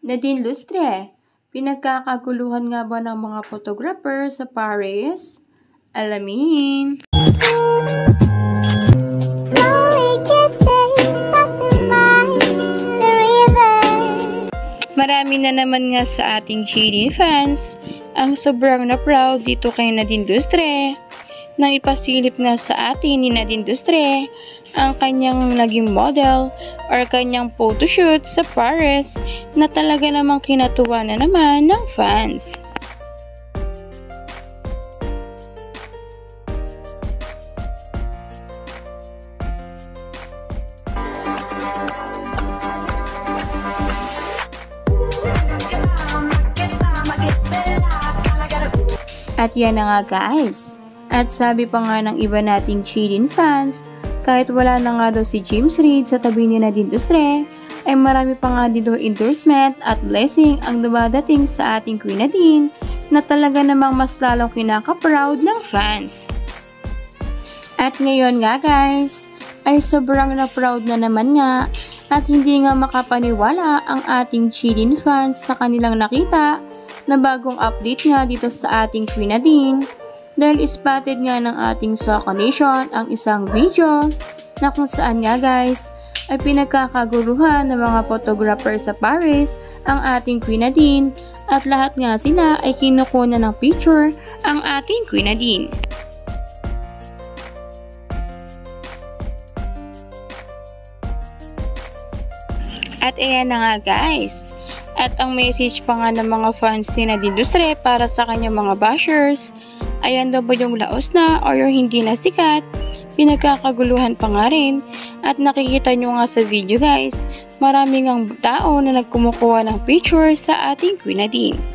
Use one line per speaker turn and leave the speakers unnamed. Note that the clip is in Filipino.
Nadine Lustre, pinagkakaguluhan nga ba ng mga photographer sa Paris? Alamin! Marami na naman nga sa ating GD fans ang sobrang na proud dito kay Nadine Lustre nang ipasilip nga sa atin ni Nadine Lustre ang kanyang naging model or kanyang photoshoot sa Paris na talaga namang kinatuwa na naman ng fans. At yan na nga guys. At sabi pa nga ng iba nating Chidin fans, kahit wala na nga daw si James Reid sa tabi ni Nadine Lustre, ay marami pa nga dito endorsement at blessing ang dumadating sa ating Queen Nadine na talaga namang mas lalong kinaka-proud ng fans. At ngayon nga guys, ay sobrang na-proud na naman nga at hindi nga makapaniwala ang ating Chidin fans sa kanilang nakita na bagong update nga dito sa ating Queen Nadine. Dahil spotted nga ng ating Soka Nation ang isang video na kung saan nga guys ay pinagkakaguruhan ng mga photographer sa Paris ang ating Queen Nadine at lahat nga sila ay kinukuna ng picture ang ating Queen Nadine. At ayan na nga guys. At ang message pa nga ng mga fans ni Nadine Lustre para sa kanyang mga bashers, ayan daw ba yung laos na o yung hindi na sikat, pinagkakaguluhan pa nga rin. At nakikita nyo nga sa video guys, maraming ang tao na nagkumukuha ng picture sa ating Queen Nadine.